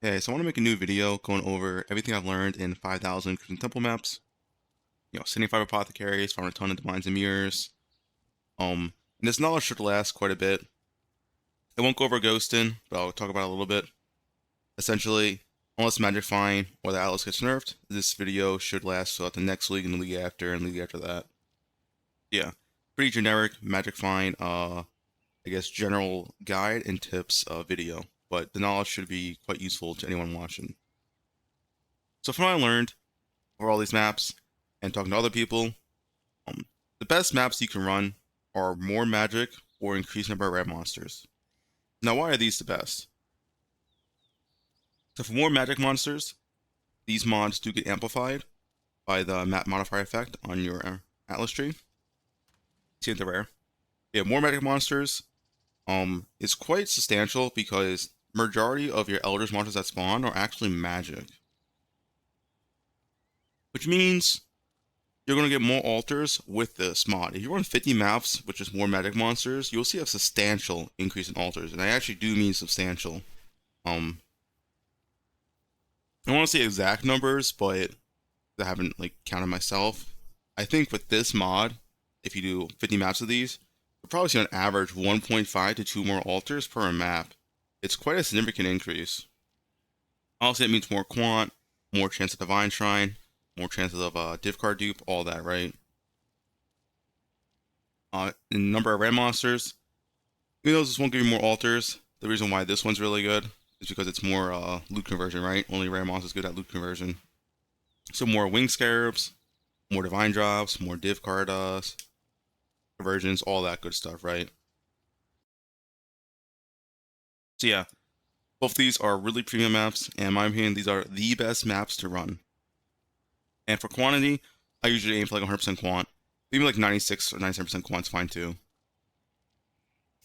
Hey, so I want to make a new video going over everything I've learned in 5,000 Crimson Temple maps. 75 Apothecaries, found a ton of Divines and Mirrors. And this knowledge should last quite a bit. I won't go over Ghostin, but I'll talk about it a little bit. Essentially, unless Magic Find or the Atlas gets nerfed, this video should last throughout the next league and the league after and the league after that. Yeah, pretty generic Magic Find, I guess general guide and tips video, but the knowledge should be quite useful to anyone watching. So from what I learned over all these maps and talking to other people, the best maps you can run are more magic or increased number of red monsters. Now, why are these the best? So for more magic monsters, these mods do get amplified by the map modifier effect on your Atlas tree. See the rare. Yeah, more magic monsters is quite substantial because majority of your Eldritch monsters that spawn are actually magic. Which means you're going to get more altars with this mod. If you run 50 maps, which is more magic monsters, you'll see a substantial increase in altars. And I actually do mean substantial. I don't want to say exact numbers, but I haven't counted myself. I think with this mod, if you do 50 maps of these, you'll probably see on average 1.5 to 2 more altars per map. It's quite a significant increase. Also, it means more quant, more chance of Divine Shrine, more chances of div card dupe, all that, right? In number of red monsters, even though this won't give you more altars, the reason why this one's really good is because it's more loot conversion, right? Only red monsters good at loot conversion. So more wing scarabs, more divine drops, more div card conversions, all that good stuff, right? So yeah, both these are really premium maps, and in my opinion, these are the best maps to run. And for quantity, I usually aim for 100% quant. Even 96 or 97% quant's fine too.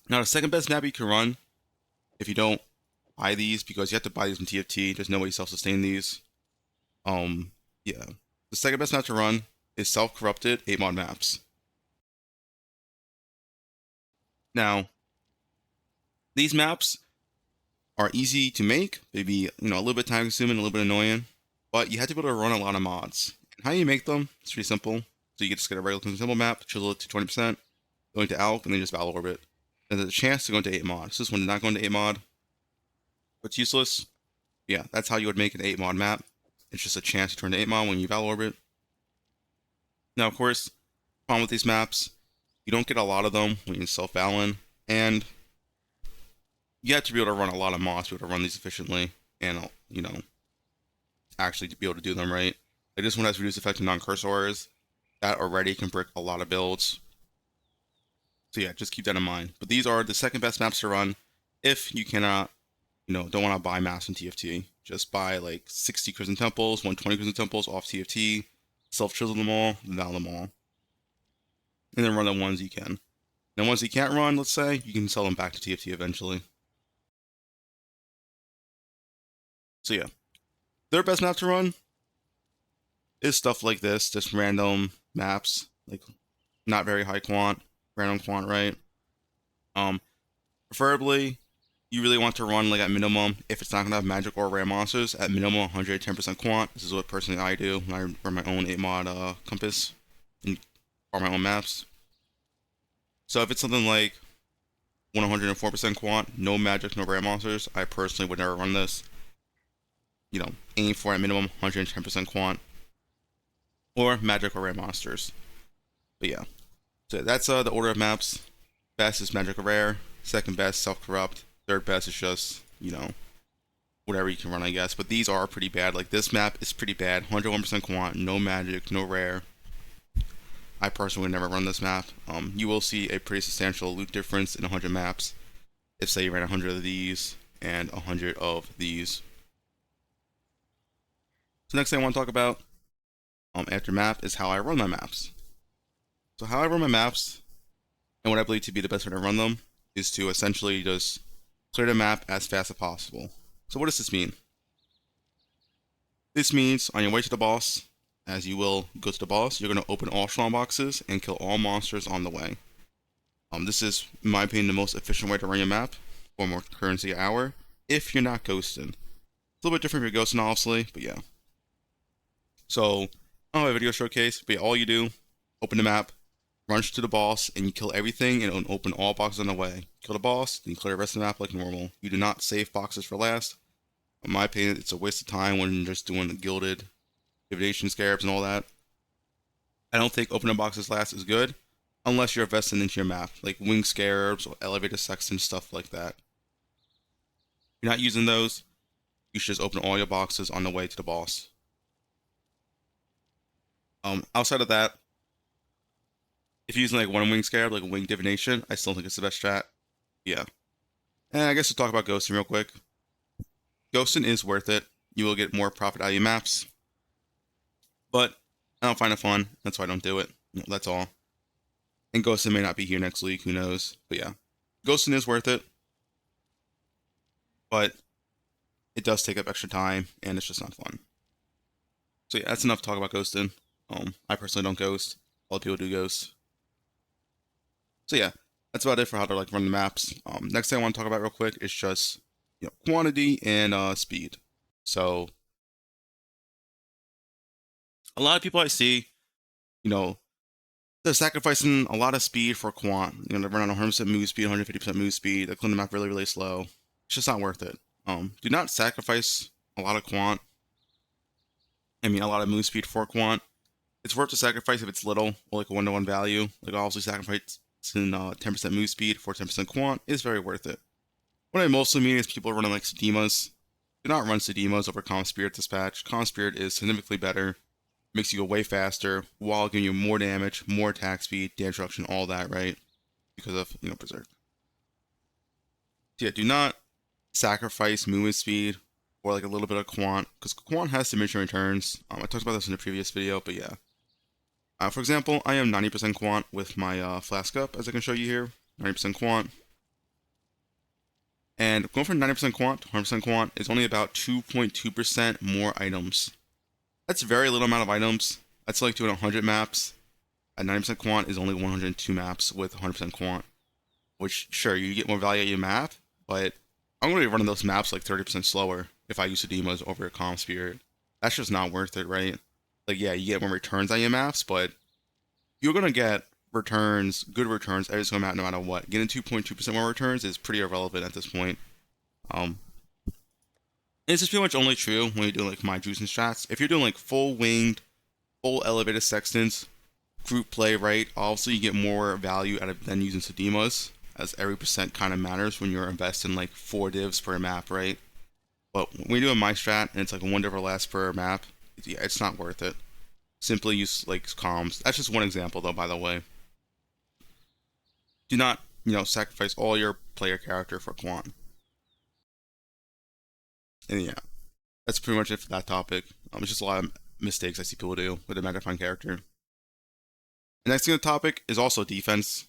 Now the second best map you can run, if you don't buy these, because you have to buy these in TFT, there's no way you self-sustain these. Yeah. The second best map to run is self-corrupted 8-mod maps. Now, these maps are easy to make. They'd be, a little bit time consuming, a little bit annoying, but you have to be able to run a lot of mods. And how you make them, it's pretty simple. So you just get a regular simple map, chisel it to 20%, go into Alk, and then just Battle Orbit. And there's a chance to go into 8-mod. So this one did not go into 8-mod. But it's useless. Yeah, that's how you would make an 8-mod map. It's just a chance to turn to 8-mod when you Battle Orbit. Now, of course, problem with these maps, you don't get a lot of them when you self-Valen, and you have to be able to run a lot of mods to be able to run these efficiently, and, actually to be able to do them right. This one has reduced effect to non-cursors. That already can brick a lot of builds. So yeah, just keep that in mind. But these are the second best maps to run if you cannot, don't want to buy maps in TFT. Just buy 60 Crimson Temples, 120 Crimson Temples off TFT, self-chisel them all, then down them all. And then run the ones you can. And ones you can't run, let's say, you can sell them back to TFT eventually. So yeah. Their best map to run is stuff like this, just random maps, not very high quant, random quant, right? Preferably, you really want to run at minimum, if it's not gonna have magic or rare monsters, at minimum 110% quant. This is what personally I do when I run my own 8-mod compass and farm my own maps. So if it's something like 104% quant, no magic, no rare monsters, I personally would never run this. Aim for at minimum 110% quant. Or magic or rare monsters. But yeah. So that's the order of maps. Best is magic or rare. Second best, self-corrupt. Third best is just, whatever you can run, I guess. But these are pretty bad. This map is pretty bad. 101% quant, no magic, no rare. I personally would never run this map. You will see a pretty substantial loot difference in 100 maps. If say you ran 100 of these and 100 of these. So next thing I want to talk about after map is how I run my maps. So how I run my maps, and what I believe to be the best way to run them, is to essentially just clear the map as fast as possible. So what does this mean? This means on your way to the boss, as you will go to the boss, you're going to open all strong boxes and kill all monsters on the way. This is, in my opinion, the most efficient way to run your map for more currency an hour, if you're not ghosting. a little bit different for ghosting, obviously, but yeah. So, I don't have a video showcase, but yeah, all you do, open the map, rush to the boss, and you kill everything and open all boxes on the way. Kill the boss, then you clear the rest of the map like normal. You do not save boxes for last. In my opinion, it's a waste of time when you're just doing the gilded divination scarabs and all that. I don't think opening boxes last is good, unless you're investing into your map, like wing scarabs or elevator sexton, stuff like that. If you're not using those, you should just open all your boxes on the way to the boss. Outside of that, if you're using like one wing scarab, like a wing divination, I still think it's the best strat. Yeah. And I guess to talk about ghosting real quick. Ghosting is worth it. You will get more profit out of your maps. But I don't find it fun. That's why I don't do it. That's all. And ghosting may not be here next week. Who knows? But yeah. Ghosting is worth it. But it does take up extra time. And it's just not fun. So yeah, that's enough to talk about ghosting. I personally don't ghost. Other people do ghost. So yeah, that's about it for how to like run the maps. Next thing I want to talk about real quick is just quantity and speed. So a lot of people I see, they're sacrificing a lot of speed for quant. They're running 100% move speed, 150% move speed. They're clearing the map really, really slow. It's just not worth it. Do not sacrifice a lot of quant. A lot of move speed for quant. It's worth the sacrifice if it's little, or like a 1-to-1 value. Like obviously sacrificing 10% move speed for 10% quant is very worth it. What I mostly mean is people running like Sedemas. Do not run Sedemas over Calm Spirit Dispatch. Calm Spirit is significantly better. Makes you go way faster while giving you more damage, more attack speed, damage reduction, all that, right? Because of, Berserk. So yeah, do not sacrifice movement speed or like a little bit of quant, because quant has diminishing returns. I talked about this in a previous video, but yeah. For example, I am 90% quant with my flask up, as I can show you here. 90% quant. And going from 90% quant to 100% quant is only about 2.2% more items. That's a very little amount of items. That's like doing 100 maps. At 90% quant is only 102 maps with 100% quant. Which, sure, you get more value at your map, but I'm going to be running those maps like 30% slower if I use Sedemas over a Calm Spirit. That's just not worth it, right? Like, yeah, you get more returns on your maps, but you're going to get returns, good returns, every single map no matter what. Getting 2.2% more returns is pretty irrelevant at this point. This is pretty much only true when you're doing like my juicing strats. If you're doing like full winged, full elevated sextants, group play, right? Obviously you get more value out of than using Sedemas, as every percent kind of matters when you're investing like 4 divs per map, right? But when you're doing my strat and it's like 1 div or less per map, yeah, it's not worth it. Simply use like comms. That's just one example though, by the way. Do not, sacrifice all your player character for quant. And yeah, that's pretty much it for that topic. It's just a lot of mistakes I see people do with a magnifying character. The next thing on the topic is also defense.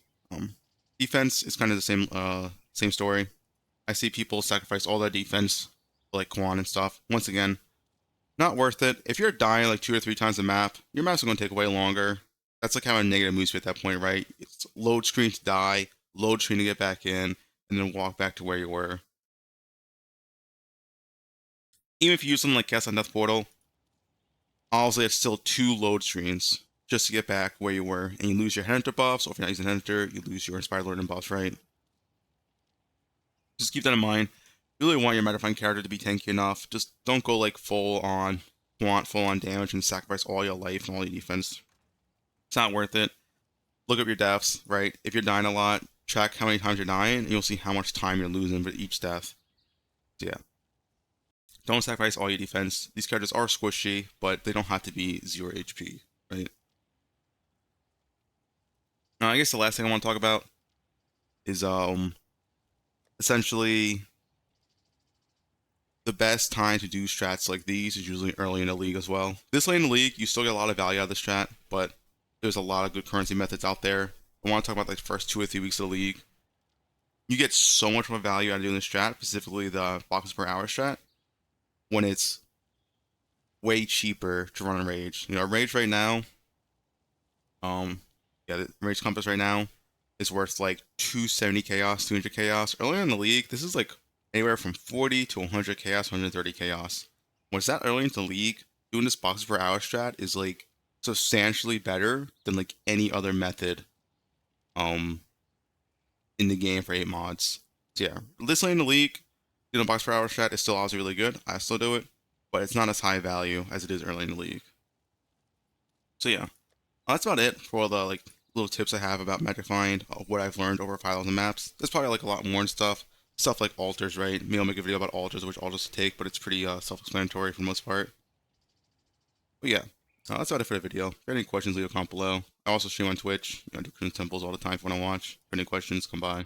Defense is kind of the same story. I see people sacrifice all their defense for like quant and stuff. Once again, not worth it. If you're dying like 2 or 3 times a map, your maps are going to take way longer. That's like how a negative move speed at that point, right? It's load screen to die, load screen to get back in, and then walk back to where you were. Even if you use something like Cast on Death Portal, obviously it's still 2 load screens just to get back where you were, and you lose your Headhunter buffs, or if you're not using Headhunter, you lose your Inspired Lord and buffs, right? Just keep that in mind. You really want your magnifying character to be tanky enough. Just don't go like full on quant, full on damage, and sacrifice all your life and all your defense. It's not worth it. Look up your deaths, right? If you're dying a lot, track how many times you're dying, and you'll see how much time you're losing for each death. So yeah. Don't sacrifice all your defense. These characters are squishy, but they don't have to be 0 HP, right? Now, I guess the last thing I want to talk about is essentially the best time to do strats like these is usually early in the league as well. This late in the league, you still get a lot of value out of the strat, but there's a lot of good currency methods out there. I want to talk about like the first 2 or 3 weeks of the league. You get so much more value out of doing the strat, specifically the boxes per hour strat, when it's way cheaper to run a rage. Rage right now, the Rage Compass right now is worth like 270 chaos, 200 chaos. Earlier in the league, this is like anywhere from 40 to 100 chaos, 130 chaos. When it's that early into the league, doing this box per hour strat is like substantially better than like any other method um in the game for 8 mods. So yeah, this late in the league, doing a box per hour strat is still obviously really good. I still do it, but it's not as high value as it is early in the league. So yeah, that's about it for all the like little tips I have about Magic Find, what I've learned over 5,000 maps. There's probably like a lot more and stuff like altars, right? Maybe I'll make a video about altars, which altars to take, but it's pretty self-explanatory for the most part. But yeah, that's about it for the video. If you have any questions, leave a comment below. I also stream on Twitch. I do Crimson Temples all the time if you want to watch. If you have any questions, come by.